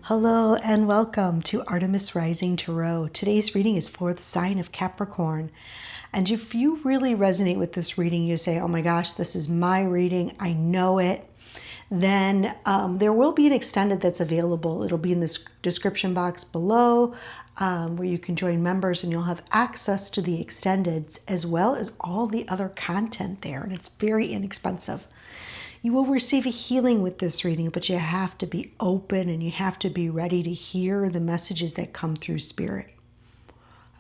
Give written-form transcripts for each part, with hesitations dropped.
Hello and welcome to Artemis Rising Tarot. Today's reading is for the sign of Capricorn. And if you really resonate with this reading, you say, oh my gosh, this is my reading, I know it, then there will be an extended that's available. It'll be in the description box below where you can join members and you'll have access to the extendeds as well as all the other content there. And it's very inexpensive. You will receive a healing with this reading, but you have to be open and you have to be ready to hear the messages that come through spirit.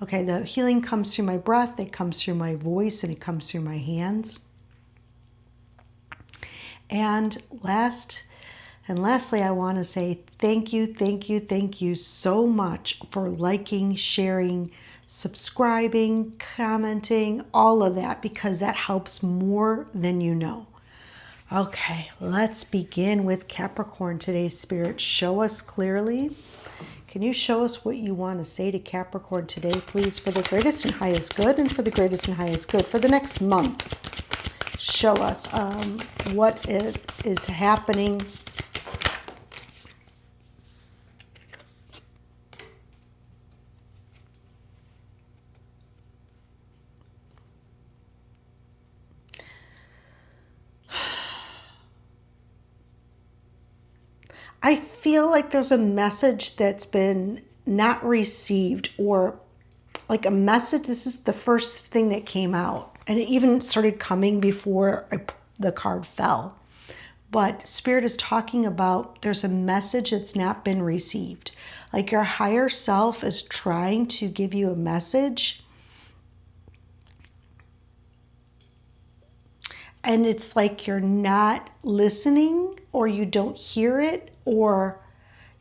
Okay, the healing comes through my breath, it comes through my voice, and it comes through my hands. And lastly, I want to say thank you so much for liking, sharing, subscribing, commenting, all of that, because that helps more than you know. Okay, let's begin with Capricorn today. Spirit, show us clearly. Can you show us what you want to say to Capricorn today, please, for the greatest and highest good and for the greatest and highest good for the next month? Show us what is happening. I feel like there's a message that's been not received, or like a message. This is the first thing that came out, and it even started coming before the card fell. But Spirit is talking about there's a message that's not been received. Like your higher self is trying to give you a message, and it's like you're not listening, or you don't hear it, or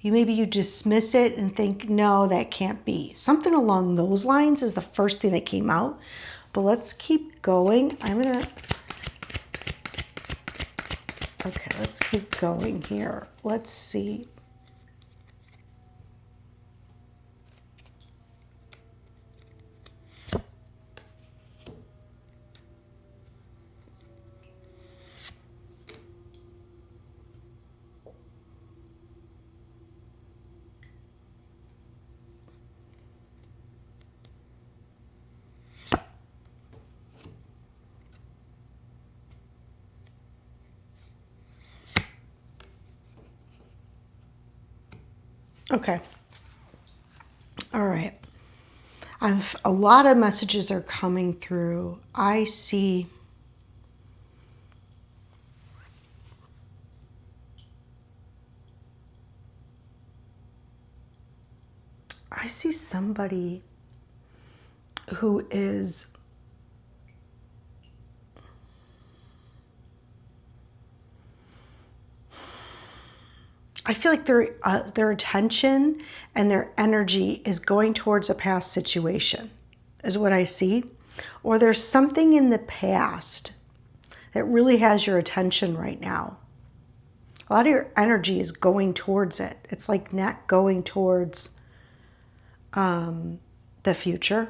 maybe you dismiss it and think, no, that can't be. Something along those lines is the first thing that came out. But let's keep going. Okay, let's keep going here. Let's see. Okay. All right. A lot of messages are coming through. I see somebody who is I feel like their attention and their energy is going towards a past situation, is what I see. Or there's something in the past that really has your attention right now. A lot of your energy is going towards it. It's like not going towards the future.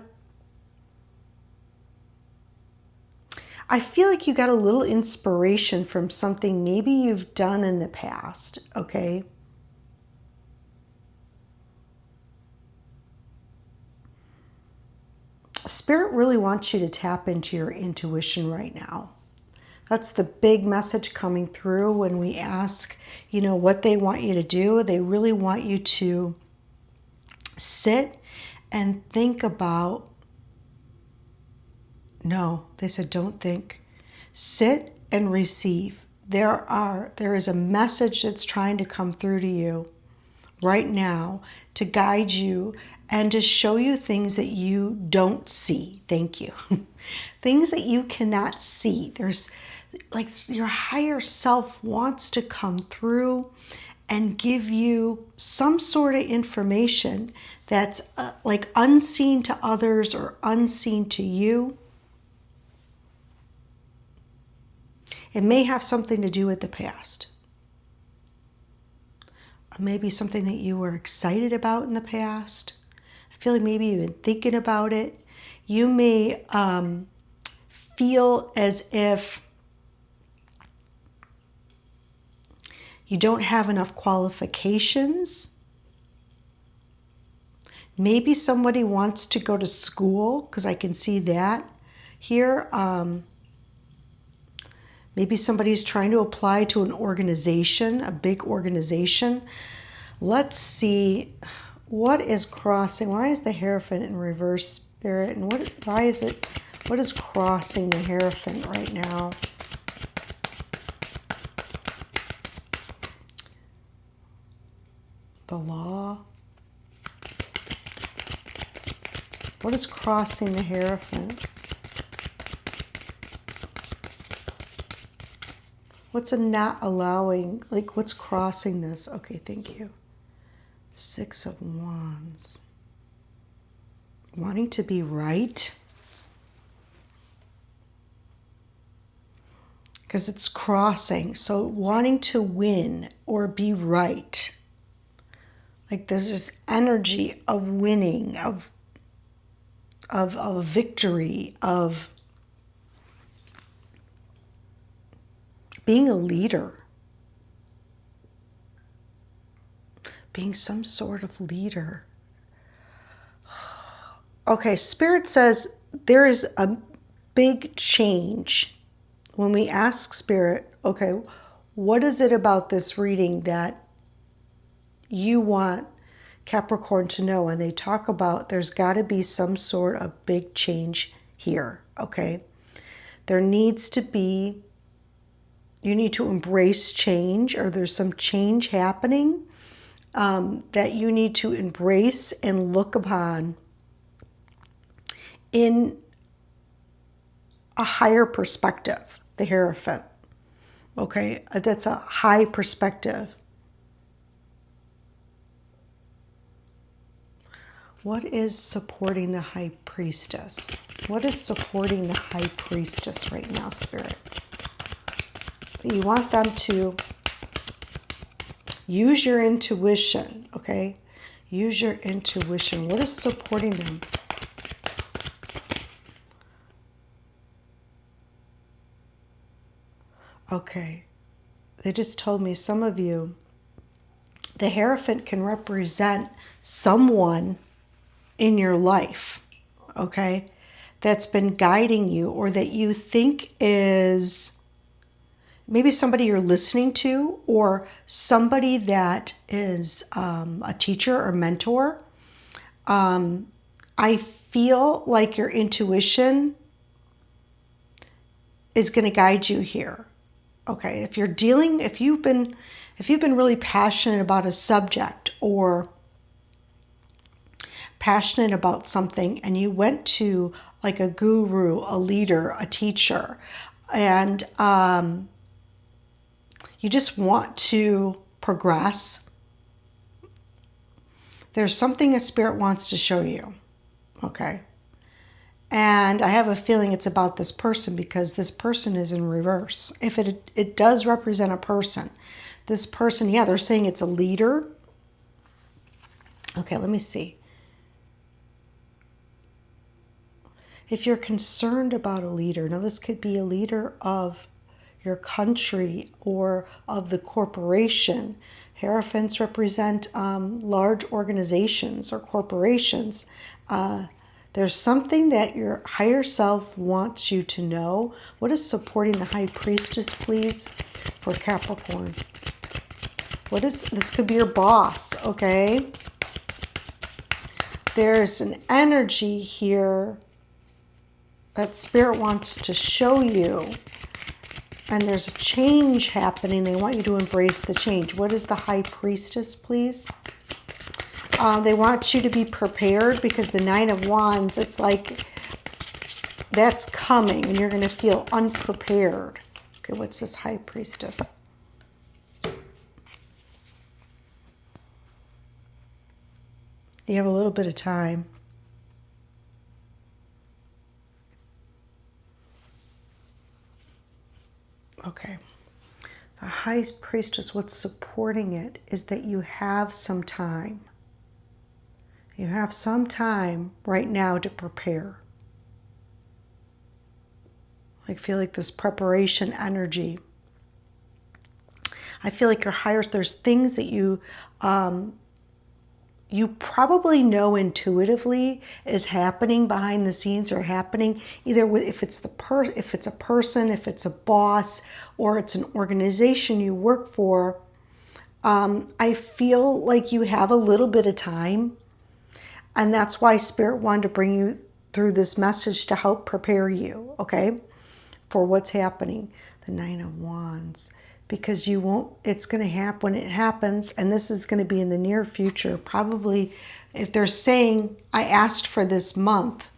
I feel like you got a little inspiration from something maybe you've done in the past, okay? Spirit really wants you to tap into your intuition right now. That's the big message coming through when we ask, what they want you to do. They really want you to sit and think about, no, they said don't think. Sit and receive. There is a message that's trying to come through to you right now to guide you and to show you things that you don't see. Thank you. Things that you cannot see. There's like your higher self wants to come through and give you some sort of information that's like unseen to others or unseen to you. It may have something to do with the past. Maybe something that you were excited about in the past. I feel like maybe you've been thinking about it. You may feel as if you don't have enough qualifications. Maybe somebody wants to go to school, because I can see that here. Maybe somebody's trying to apply to an organization, a big organization. Let's see, what is crossing? Why is the Hierophant in reverse, Spirit? And what is crossing the Hierophant right now? The Law. What is crossing the Hierophant? What's a not allowing? Like, what's crossing this? Okay, thank you. Six of Wands. Wanting to be right. Because it's crossing. So wanting to win or be right. Like there's this energy of winning, of a victory, of being a leader. Being some sort of leader. Okay, Spirit says there is a big change. When we ask Spirit, okay, what is it about this reading that you want Capricorn to know? And they talk about there's got to be some sort of big change here, okay? There needs to be, you need to embrace change, or there's some change happening that you need to embrace and look upon in a higher perspective, the Hierophant. Okay, that's a high perspective. What is supporting the High Priestess? What is supporting the High Priestess right now, Spirit? You want them to use your intuition, okay? Use your intuition. What is supporting them? Okay. They just told me some of you, the Hierophant can represent someone in your life, okay, that's been guiding you, or that you think is maybe somebody you're listening to, or somebody that is a teacher or mentor. I feel like your intuition is going to guide you here. Okay, if you've been really passionate about a subject, or passionate about something, and you went to like a guru, a leader, a teacher, and you just want to progress, there's something a Spirit wants to show you, okay? And I have a feeling it's about this person, because this person is in reverse. If it does represent a person, this person, yeah, they're saying it's a leader. Okay, let me see. If you're concerned about a leader, now this could be a leader of your country or of the corporation. Hierophants represent large organizations or corporations. There's something that your higher self wants you to know. What is supporting the High Priestess, please, for Capricorn? This could be your boss, okay? There's an energy here that Spirit wants to show you. And there's a change happening. They want you to embrace the change. What is the High Priestess, please? They want you to be prepared, because the Nine of Wands, it's like that's coming and you're going to feel unprepared. Okay, what's this High Priestess? You have a little bit of time. Okay. The High Priestess, what's supporting it is that you have some time. You have some time right now to prepare. I feel like this preparation energy. I feel like there's things that you probably know intuitively is happening behind the scenes, or happening either with, if it's a person, if it's a boss, or it's an organization you work for. I feel like you have a little bit of time, and that's why Spirit wanted to bring you through this message to help prepare you, okay, for what's happening. The Nine of Wands. Because you won't, it's going to happen when it happens, and this is going to be in the near future. Probably, if they're saying, I asked for this month,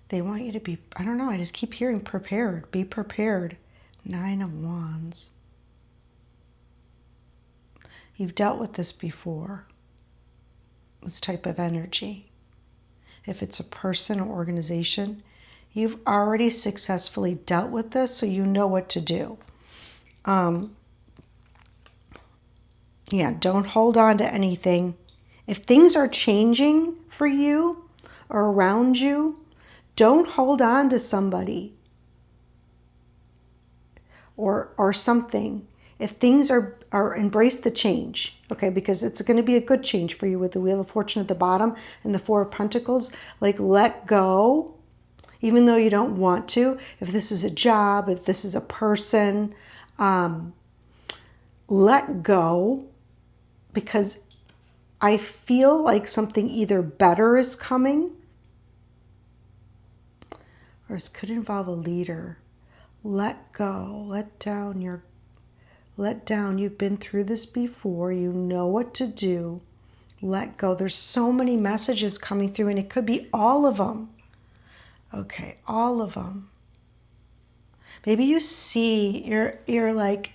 they want you to be, I don't know, I just keep hearing prepared. Be prepared. Nine of Wands. You've dealt with this before, this type of energy. If it's a person or organization, you've already successfully dealt with this, so you know what to do. Yeah, don't hold on to anything. If things are changing for you or around you, don't hold on to somebody or something. If things are embrace the change, okay, because it's going to be a good change for you with the Wheel of Fortune at the bottom and the Four of Pentacles. Like, let go. Even though you don't want to, if this is a job, if this is a person, let go, because I feel like something either better is coming, or it could involve a leader. Let go, let down. You've been through this before. You know what to do. Let go. There's so many messages coming through, and it could be all of them. Okay, all of them. Maybe you see, you're like,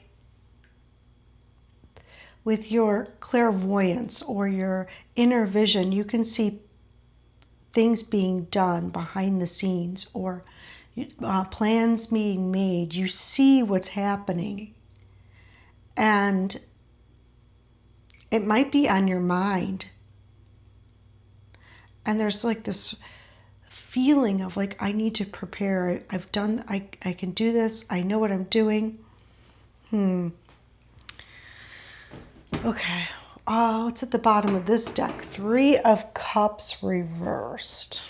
with your clairvoyance or your inner vision, you can see things being done behind the scenes, or plans being made. You see what's happening. And it might be on your mind. And there's like this feeling of like, I need to prepare. I can do this. I know what I'm doing. Okay. Oh, it's at the bottom of this deck. Three of Cups reversed.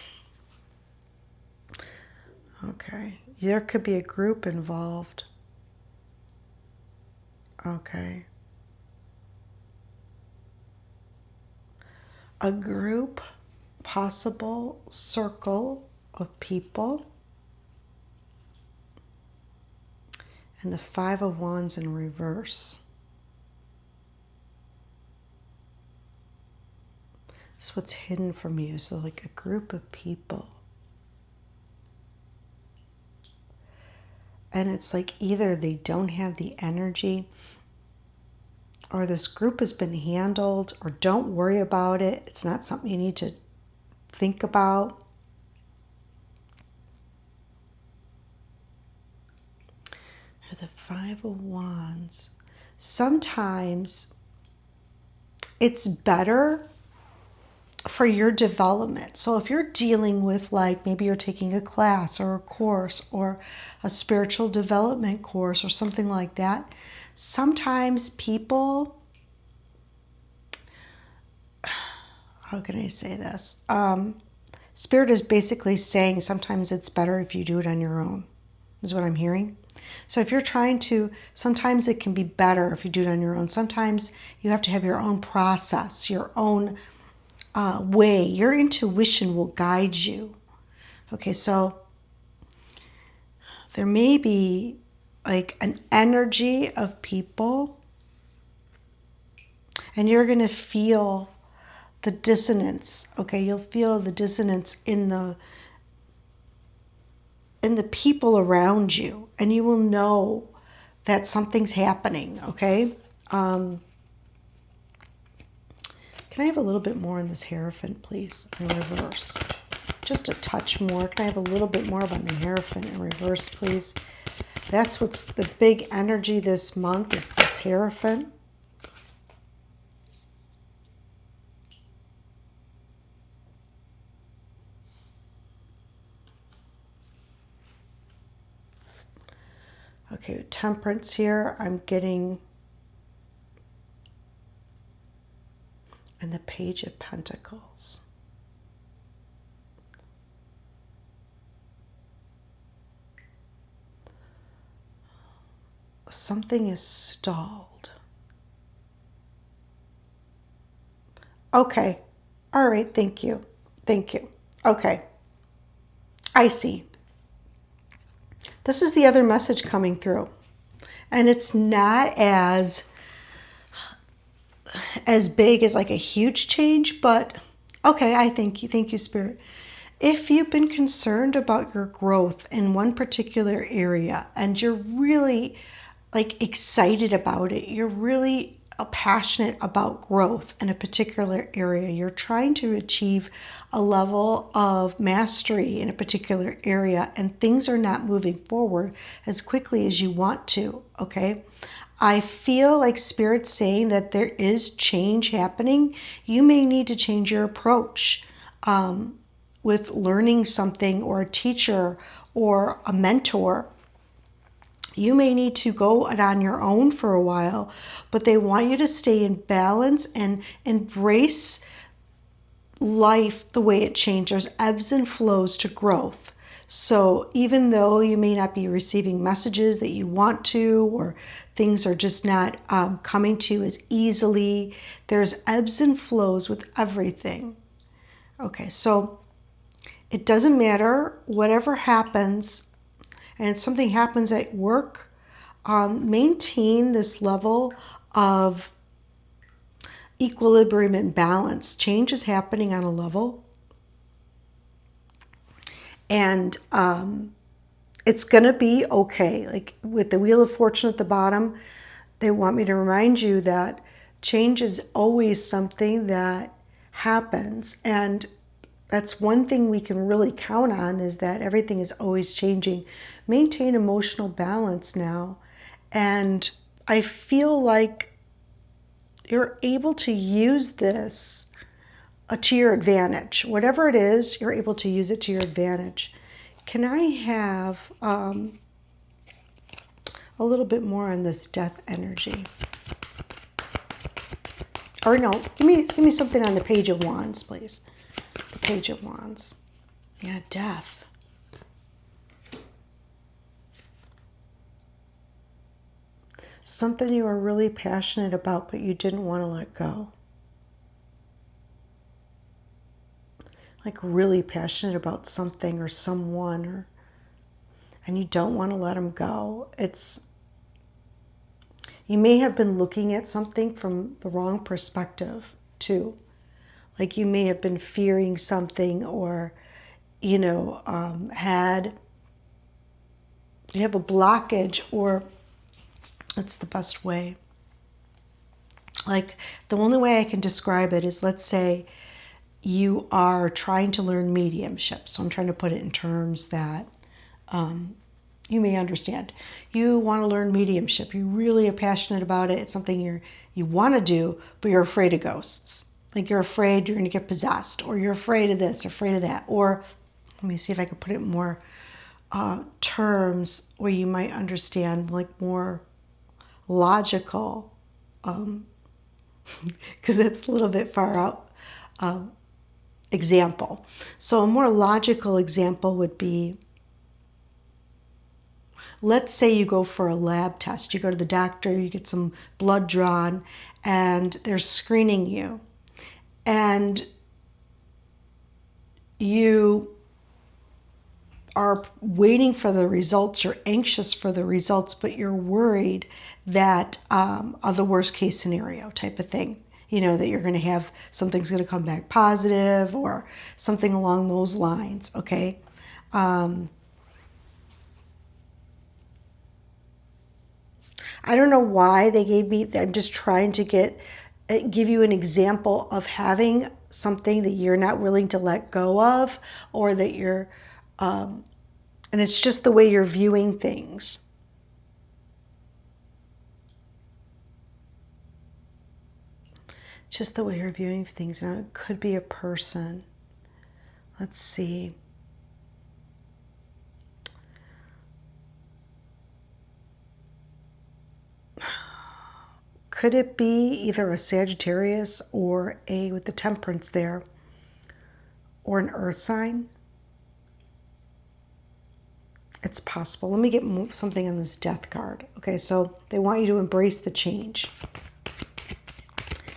Okay. There could be a group involved. Okay. A group, possible circle of people. And the Five of Wands in reverse. It's what's hidden from you. So like a group of people. And it's like either they don't have the energy, or this group has been handled, or don't worry about it. It's not something you need to think about. The Five of Wands. Sometimes it's better for your development. So if you're dealing with, like, maybe you're taking a class or a course or a spiritual development course or something like that, sometimes people, how can I say this? Spirit is basically saying sometimes it's better if you do it on your own, is what I'm hearing. So if you're trying to, sometimes it can be better if you do it on your own. Sometimes you have to have your own process, your own way. Your intuition will guide you. Okay, so there may be like an energy of people, and you're going to feel the dissonance. Okay, you'll feel the dissonance in the people around you, and you will know that something's happening. Okay. Can I have a little bit more on this Hierophant, please, in reverse? Just a touch more. Can I have a little bit more on the Hierophant in reverse, please? That's what's the big energy this month, is this Hierophant. Okay, Temperance here, I'm getting, and the Page of Pentacles. Something is stalled. Okay. All right. Thank you. Thank you. Okay. I see. This is the other message coming through. And it's not as big as like a huge change, but okay, I thank you. Thank you, Spirit. If you've been concerned about your growth in one particular area and you're really like excited about it, you're really passionate about growth in a particular area, you're trying to achieve a level of mastery in a particular area, and things are not moving forward as quickly as you want to, okay? I feel like Spirit's saying that there is change happening. You may need to change your approach with learning something, or a teacher or a mentor. You may need to go it on your own for a while, but they want you to stay in balance and embrace life the way it changes. There's ebbs and flows to growth. So even though you may not be receiving messages that you want to, or things are just not coming to you as easily, there's ebbs and flows with everything. Okay, so it doesn't matter, whatever happens, and if something happens at work, maintain this level of equilibrium and balance. Change is happening on a level, and it's going to be okay. Like with the Wheel of Fortune at the bottom, they want me to remind you that change is always something that happens, and that's one thing we can really count on, is that everything is always changing. Maintain emotional balance now. And I feel like you're able to use this to your advantage. Whatever it is, you're able to use it to your advantage. Can I have a little bit more on this death energy? Or no, give me something on the Page of Wands, please. The Page of Wands. Yeah, death. Something you are really passionate about, but you didn't want to let go. Like really passionate about something or someone, and you don't want to let them go. You may have been looking at something from the wrong perspective too. Like you may have been fearing something, or you have a blockage, or that's the best way. Like the only way I can describe it is, let's say you are trying to learn mediumship. So I'm trying to put it in terms that you may understand. You want to learn mediumship. You really are passionate about it. It's something you want to do, but you're afraid of ghosts. Like you're afraid you're going to get possessed, or you're afraid of this, or afraid of that. Or let me see if I could put it in more terms where you might understand, like more logical, because it's a little bit far out example. So a more logical example would be, let's say you go for a lab test. You go to the doctor, you get some blood drawn, and they're screening you. And you are waiting for the results, you're anxious for the results, but you're worried that of the worst case scenario type of thing. That you're going to have, something's going to come back positive, or something along those lines, okay? I don't know why they gave me, I'm just trying to give you an example of having something that you're not willing to let go of, or that you're, and it's just the way you're viewing things. Just the way you're viewing things. Now, it could be a person. Let's see. Could it be either a Sagittarius or a, with the Temperance there, or an earth sign? It's possible. Let me get something on this Death card. Okay, so they want you to embrace the change.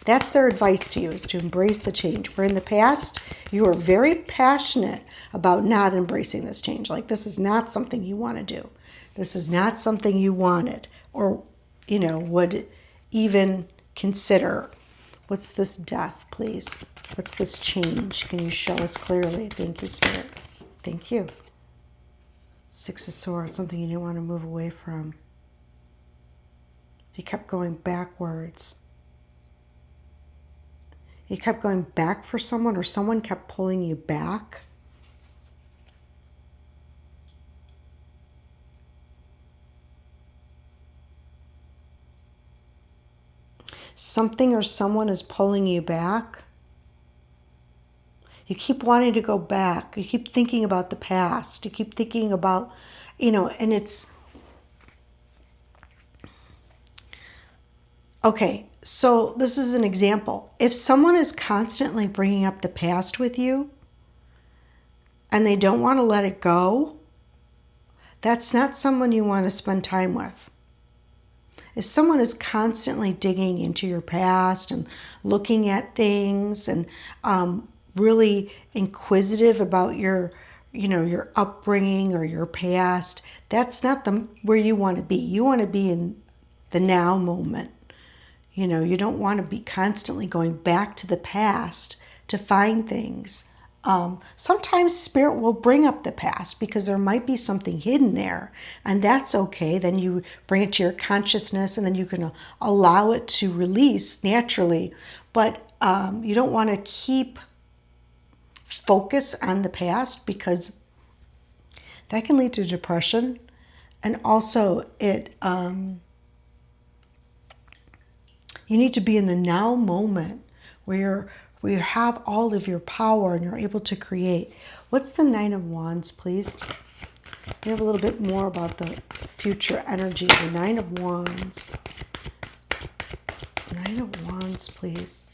That's their advice to you, is to embrace the change. Where in the past, you were very passionate about not embracing this change. Like, this is not something you want to do. This is not something you wanted or, you know, would even consider. What's this Death, please? What's this change? Can you show us clearly? Thank you, Spirit. Thank you. Six of Swords, something you didn't want to move away from. You kept going backwards. You kept going back for someone, or someone kept pulling you back. Something or someone is pulling you back. You keep wanting to go back. You keep thinking about the past. You keep thinking about, you know, and it's... Okay, so this is an example. If someone is constantly bringing up the past with you and they don't want to let it go, that's not someone you want to spend time with. If someone is constantly digging into your past and looking at things and really inquisitive about your, you know, your upbringing or your past, that's not where you want to be. You want to be in the now moment. You know, you don't want to be constantly going back to the past to find things. Sometimes Spirit will bring up the past because there might be something hidden there, and that's okay. Then you bring it to your consciousness, and then you can allow it to release naturally. But you don't want to keep focus on the past, because that can lead to depression, and also it... You need to be in the now moment where you have all of your power and you're able to create. What's the Nine of Wands, please? We have a little bit more about the future energy. The Nine of Wands. Nine of Wands, please.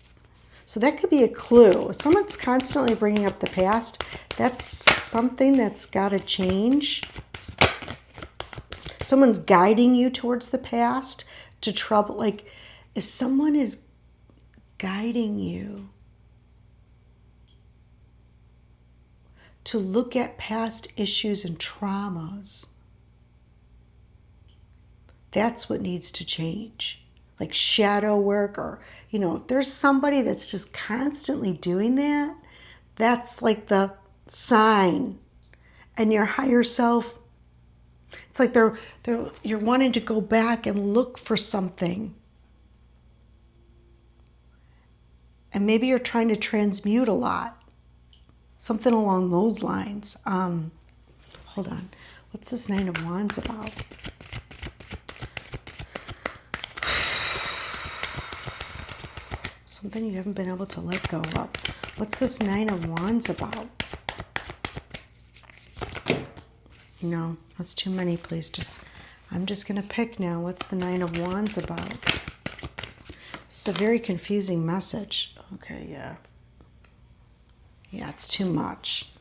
So that could be a clue. If someone's constantly bringing up the past, that's something that's got to change. Someone's guiding you towards the past to trouble, like... If someone is guiding you to look at past issues and traumas, that's what needs to change. Like shadow work, or, you know, if there's somebody that's just constantly doing that, that's like the sign. And your higher self, it's like you're wanting to go back and look for something. And maybe you're trying to transmute a lot. Something along those lines. Hold on. What's this Nine of Wands about? Something you haven't been able to let go of. What's this Nine of Wands about? No, that's too many, please. I'm just going to pick now. What's the Nine of Wands about? It's a very confusing message. Okay, yeah. Yeah, it's too much.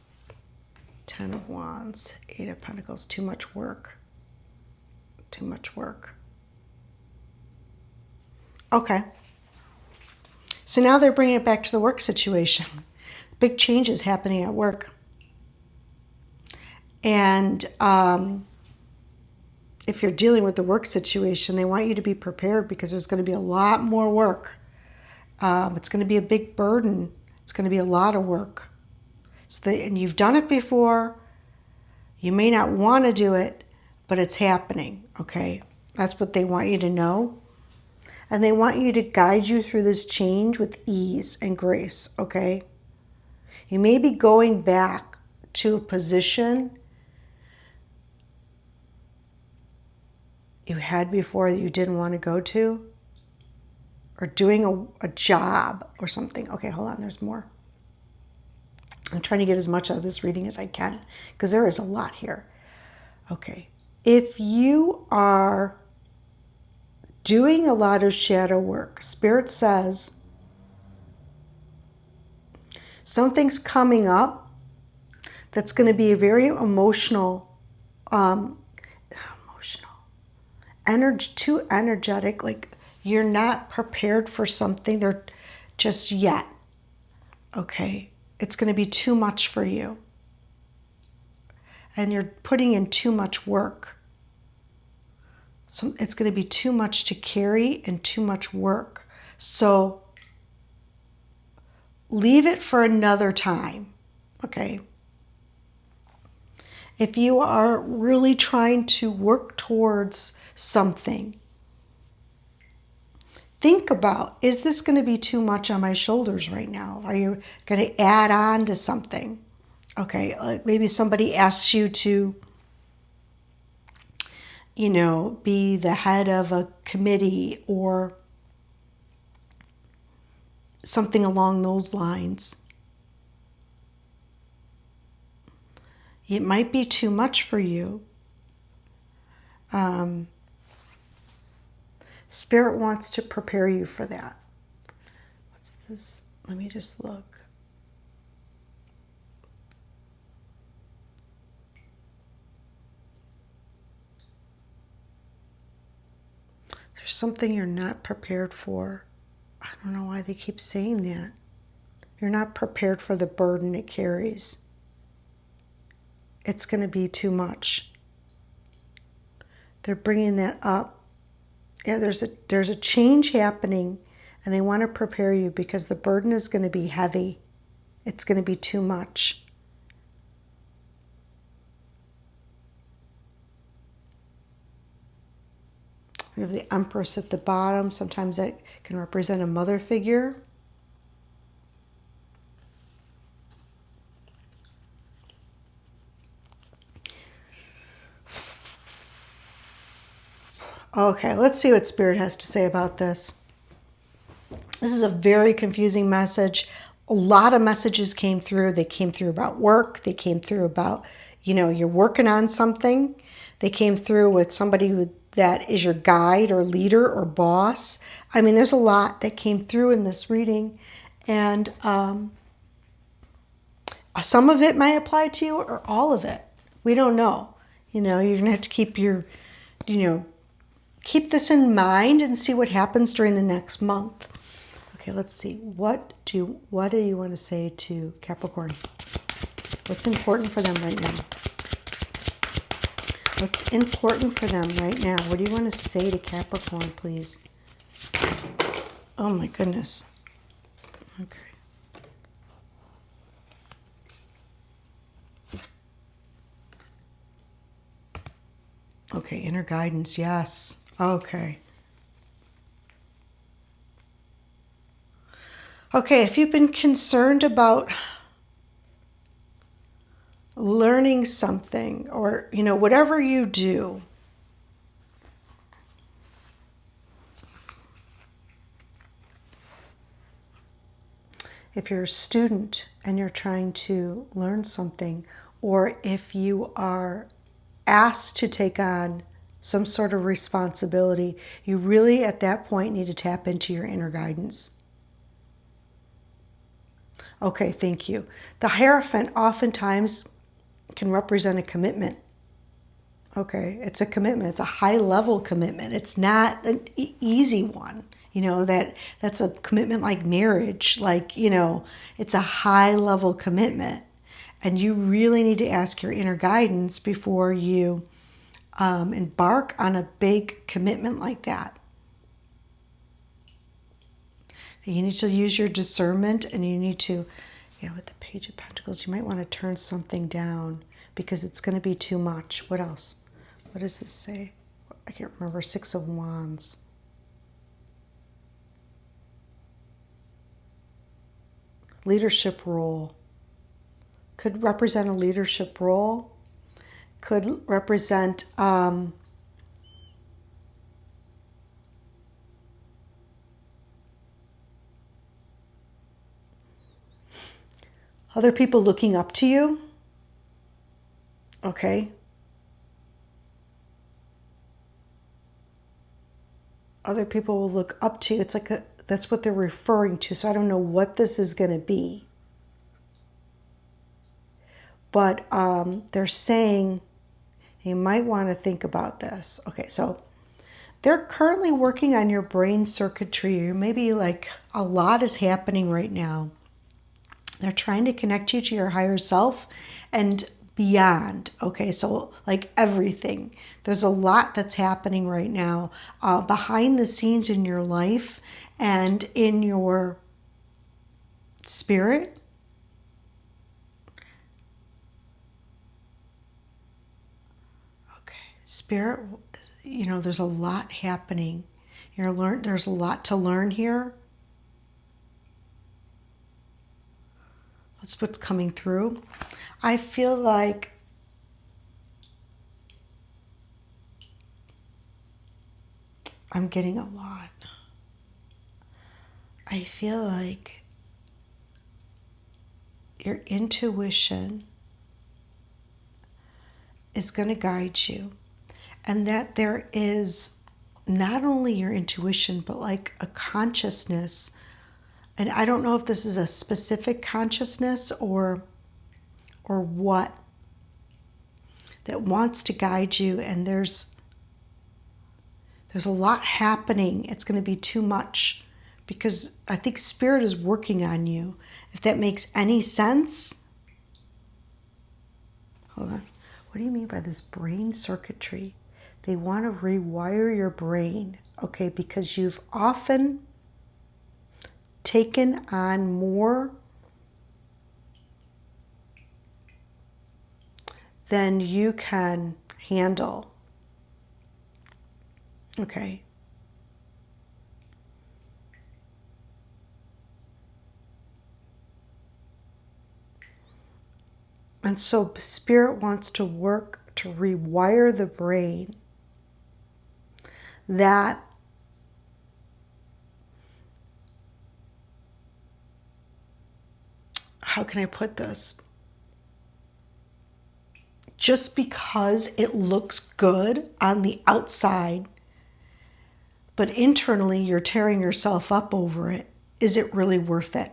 Ten of Wands, Eight of Pentacles, too much work. Too much work. Okay. So now they're bringing it back to the work situation. Big changes happening at work. And if you're dealing with the work situation, they want you to be prepared, because there's going to be a lot more work. It's going to be a big burden. It's going to be a lot of work. And you've done it before. You may not want to do it, but it's happening, okay? That's what they want you to know. And they want you to guide you through this change with ease and grace, okay? You may be going back to a position you had before that you didn't want to go to, or doing a job or something. Okay, hold on, there's more. I'm trying to get as much out of this reading as I can, because there is a lot here. Okay, if you are doing a lot of shadow work. Spirit says something's coming up that's going to be very emotional, too energetic. Like you're not prepared for something there just yet. Okay, it's going to be too much for you, and you're putting in too much work. So it's going to be too much to carry and too much work. So leave it for another time, okay? If you are really trying to work towards something, think about, is this going to be too much on my shoulders right now? Are you going to add on to something? Okay, like maybe somebody asks you to, be the head of a committee or something along those lines. It might be too much for you. Spirit wants to prepare you for that. What's this? Let me just look. There's something you're not prepared for. I don't know why they keep saying that. You're not prepared for the burden it carries. It's going to be too much. They're bringing that up. Yeah, there's a change happening, and they want to prepare you because the burden is going to be heavy. It's going to be too much. We have the Empress at the bottom. Sometimes that can represent a mother figure. Okay, let's see what Spirit has to say about this. This is a very confusing message. A lot of messages came through. They came through about work. They came through about, you're working on something. They came through with somebody that is your guide or leader or boss. I mean, there's a lot that came through in this reading. And some of it might apply to you or all of it. We don't know. You're going to have to keep keep this in mind and see what happens during the next month. Okay, let's see. What do you want to say to Capricorn? What's important for them right now? What's important for them right now? What do you want to say to Capricorn, please? Oh my goodness. Okay. Okay, inner guidance, yes. Okay. Okay, if you've been concerned about learning something or, whatever you do, if you're a student and you're trying to learn something, or if you are asked to take on some sort of responsibility, you really at that point need to tap into your inner guidance. Okay, thank you. The Hierophant oftentimes can represent a commitment. Okay, it's a commitment. It's a high-level commitment. It's not an easy one. That's a commitment like marriage. It's a high-level commitment. And you really need to ask your inner guidance before you embark on a big commitment like that. You need to use your discernment, and you need to, with the Page of Pentacles, you might want to turn something down because it's going to be too much. What else? What does this say? I can't remember. Six of Wands. Leadership role. Could represent a leadership role. Could represent other people looking up to you. Okay. Other people will look up to you. It's like that's what they're referring to. So I don't know what this is going to be. But they're saying you might want to think about this. Okay, so they're currently working on your brain circuitry. Or maybe like a lot is happening right now. They're trying to connect you to your higher self and beyond. Okay, so like everything. There's a lot that's happening right now behind the scenes in your life and in your spirit. Okay, spirit, you know, there's a lot happening. There's a lot to learn here. That's what's coming through. I feel like I'm getting a lot. I feel like your intuition is going to guide you, and that there is not only your intuition, but like a consciousness. And I don't know if this is a specific consciousness or what that wants to guide you. And there's a lot happening. It's going to be too much because I think spirit is working on you. If that makes any sense. Hold on. What do you mean by this brain circuitry? They want to rewire your brain, okay, because you've often taken on more than you can handle. Okay. And so spirit wants to work to rewire the brain that how can I put this? Just because it looks good on the outside, but internally you're tearing yourself up over it, is it really worth it?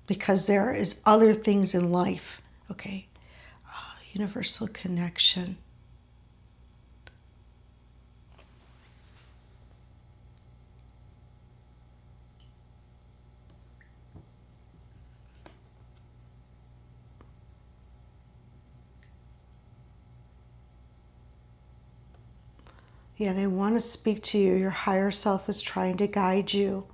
Because there is other things in life. Okay, universal connection. Yeah, they want to speak to you. Your higher self is trying to guide you.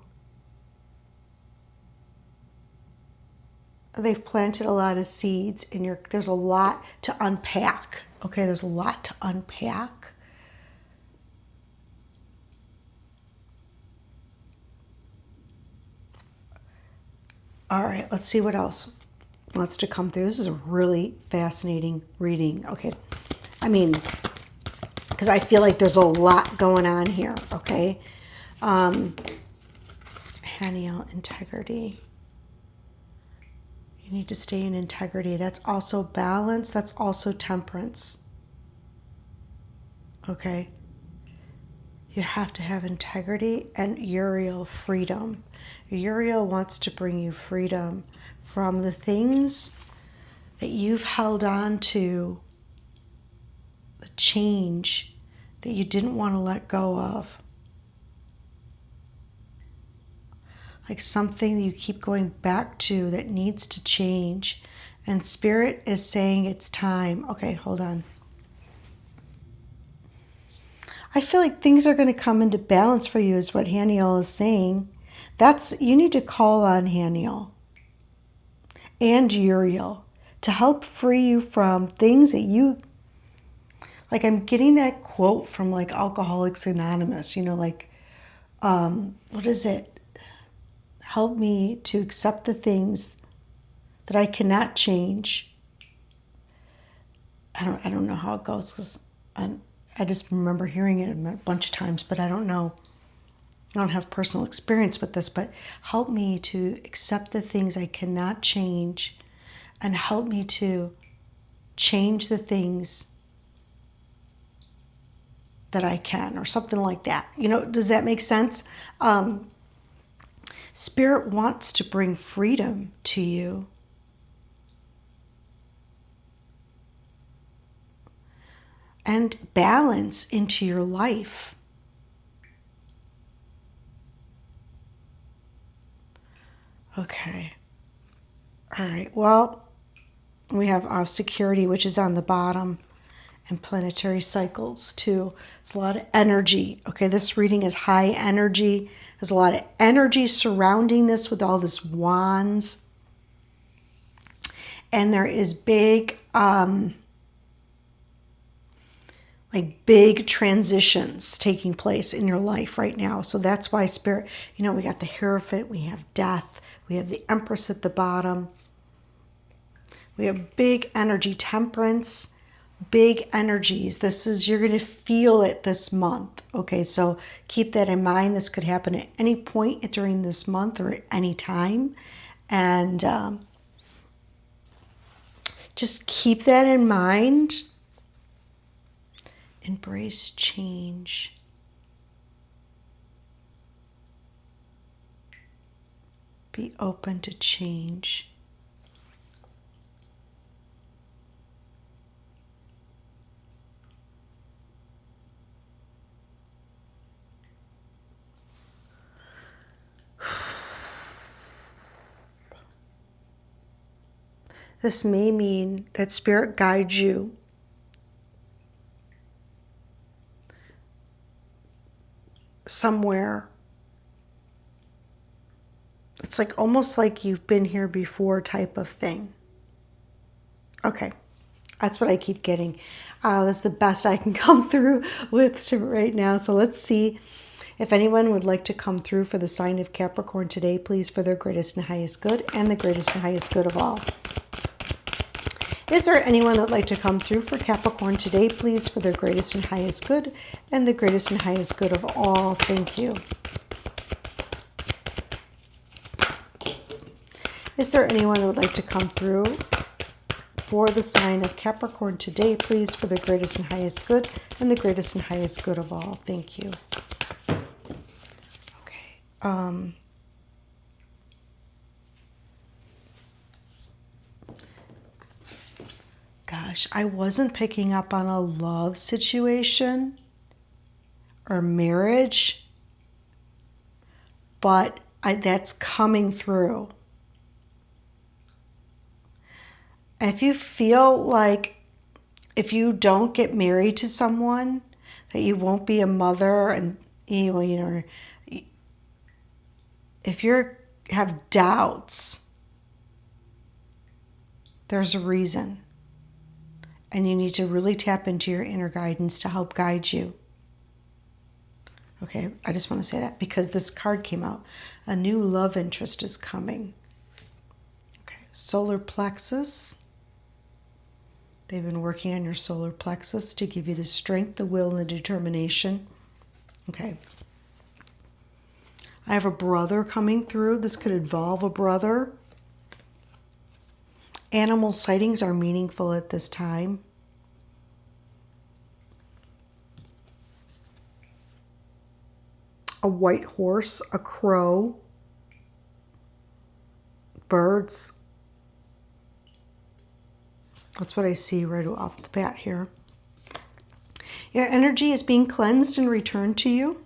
They've planted a lot of seeds in your, there's a lot to unpack. Okay, there's a lot to unpack. All right, let's see what else wants to come through. This is a really fascinating reading. Okay, I mean, because I feel like there's a lot going on here, okay? Haniel, integrity. You need to stay in integrity. That's also balance. That's also temperance. Okay? You have to have integrity and Uriel, freedom. Uriel wants to bring you freedom from the things that you've held on to, the change that you didn't want to let go of. Like something you keep going back to that needs to change. And Spirit is saying it's time. Okay, hold on. I feel like things are going to come into balance for you is what Haniel is saying. You need to call on Haniel and Uriel to help free you from things that you, like I'm getting that quote from like Alcoholics Anonymous, you know, like, what is it? Help me to accept the things that I cannot change. I don't know how it goes because I just remember hearing it a bunch of times, but I don't know. I don't have personal experience with this, but help me to accept the things I cannot change and help me to change the things that I can, or something like that. You know, does that make sense? Spirit wants to bring freedom to you. And balance into your life. Okay. All right. Well, we have our security, which is on the bottom, and planetary cycles too. It's a lot of energy. Okay, this reading is high energy. There's a lot of energy surrounding this with all this wands. And there is big, big transitions taking place in your life right now. So that's why Spirit, you know, we got the Hierophant, we have Death, we have the Empress at the bottom. We have big energy, Temperance, big energies. This is, you're going to feel it this month. Okay, so keep that in mind. This could happen at any point during this month or at any time. And just keep that in mind. Embrace change. Be open to change. This may mean that Spirit guides you somewhere. It's like almost like you've been here before type of thing. Okay, that's what I keep getting. That's the best I can come through with right now. So let's see if anyone would like to come through for the sign of Capricorn today, please, for their greatest and highest good and the greatest and highest good of all. Is there anyone that would like to come through for Capricorn today, please, for their greatest and highest good and the greatest and highest good of all? Thank you. Is there anyone that would like to come through for the sign of Capricorn today, please, for the greatest and highest good and the greatest and highest good of all? Thank you. Okay. Gosh, I wasn't picking up on a love situation or marriage, but that's coming through. If you feel like if you don't get married to someone, that you won't be a mother, and you know, if you have doubts, there's a reason. And you need to really tap into your inner guidance to help guide you. Okay, I just want to say that because this card came out. A new love interest is coming. Okay, solar plexus. They've been working on your solar plexus to give you the strength, the will, and the determination. Okay. I have a brother coming through. This could involve a brother. Animal sightings are meaningful at this time. A white horse, a crow, birds. That's what I see right off the bat here. Your energy is being cleansed and returned to you.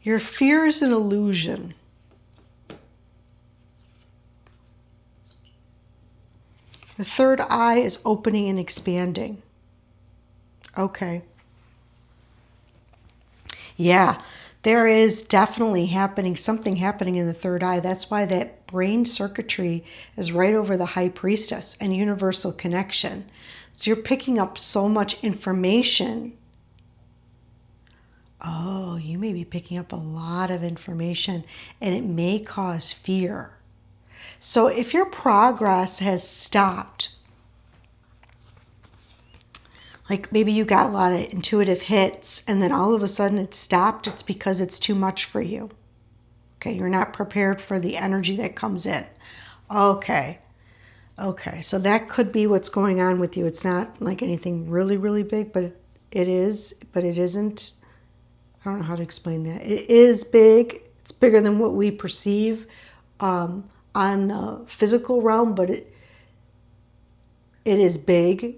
Your fear is an illusion. The third eye is opening and expanding. Okay. Yeah, there is definitely something happening in the third eye. That's why that brain circuitry is right over the High Priestess and universal connection. So you're picking up so much information. Oh, you may be picking up a lot of information, and it may cause fear. So if your progress has stopped, like maybe you got a lot of intuitive hits and then all of a sudden it stopped, it's because it's too much for you. Okay, you're not prepared for the energy that comes in. Okay, so that could be what's going on with you. It's not like anything really, really big, but It is, but it isn't. I don't know how to explain that. It is big. It's bigger than what we perceive on the physical realm, but it is big.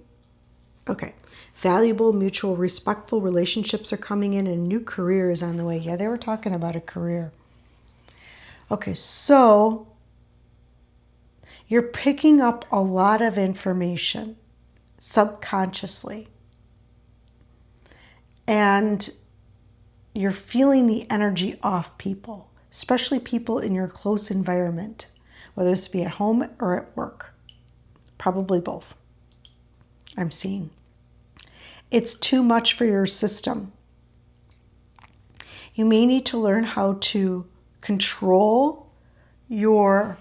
Okay. Valuable, mutual, respectful relationships are coming in, and new career is on the way. Yeah, they were talking about a career. Okay, so you're picking up a lot of information subconsciously. And you're feeling the energy off people, especially people in your close environment, whether this be at home or at work. Probably both, I'm seeing. It's too much for your system. You may need to learn how to control your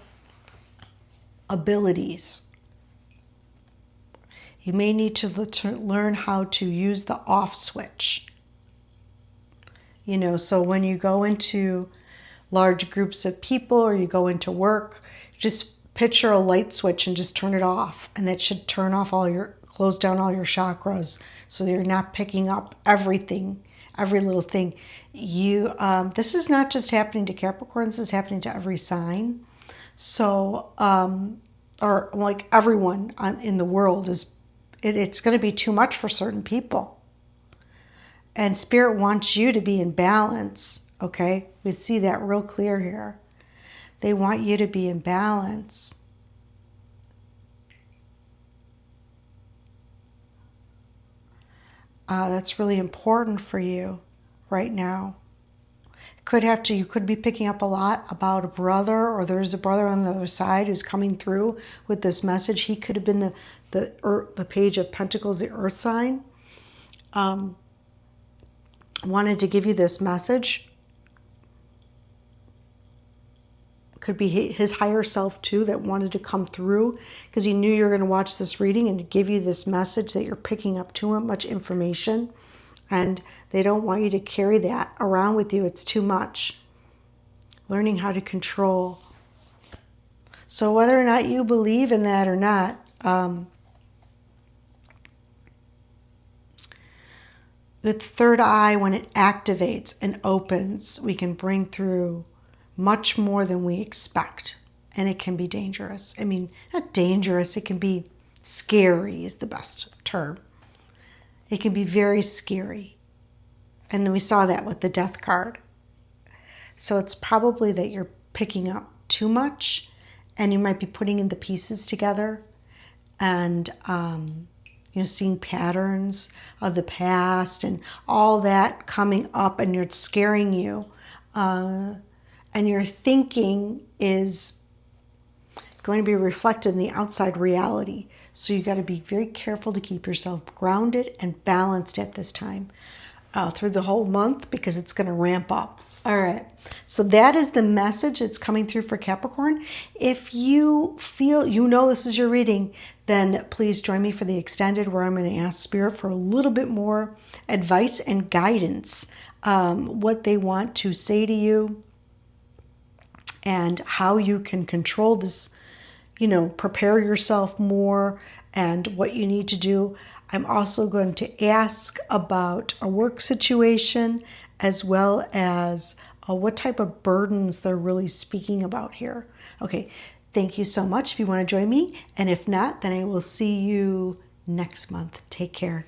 abilities. You may need to learn how to use the off switch. You know, so when you go into large groups of people or you go into work, just picture a light switch and just turn it off. And that should turn off close down all your chakras so you're not picking up everything, every little thing. This is not just happening to Capricorns, this is happening to every sign. So, or like everyone in the world it's going to be too much for certain people. And Spirit wants you to be in balance, okay? We see that real clear here. They want you to be in balance. That's really important for you right now. You could be picking up a lot about a brother, or there's a brother on the other side who's coming through with this message. He could have been the Page of Pentacles, the Earth sign. Wanted to give you this message. Could be his higher self too that wanted to come through because he knew you were going to watch this reading and give you this message that you're picking up too much information, and they don't want you to carry that around with you. It's too much. Learning how to control. So whether or not you believe in that or not, with third eye, when it activates and opens, we can bring through much more than we expect. And it can be dangerous. I mean, not dangerous, it can be scary is the best term. It can be very scary. And then we saw that with the Death card. So it's probably that you're picking up too much and you might be putting in the pieces together and, seeing patterns of the past and all that coming up, and it's scaring you. And your thinking is going to be reflected in the outside reality. So you got to be very careful to keep yourself grounded and balanced at this time through the whole month, because it's going to ramp up. All right. So that is the message that's coming through for Capricorn. If you feel this is your reading, then please join me for the extended, where I'm going to ask Spirit for a little bit more advice and guidance, what they want to say to you, and how you can control this, prepare yourself more and what you need to do. I'm also going to ask about a work situation, as well as what type of burdens they're really speaking about here. Okay, thank you so much if you want to join me. And if not, then I will see you next month. Take care.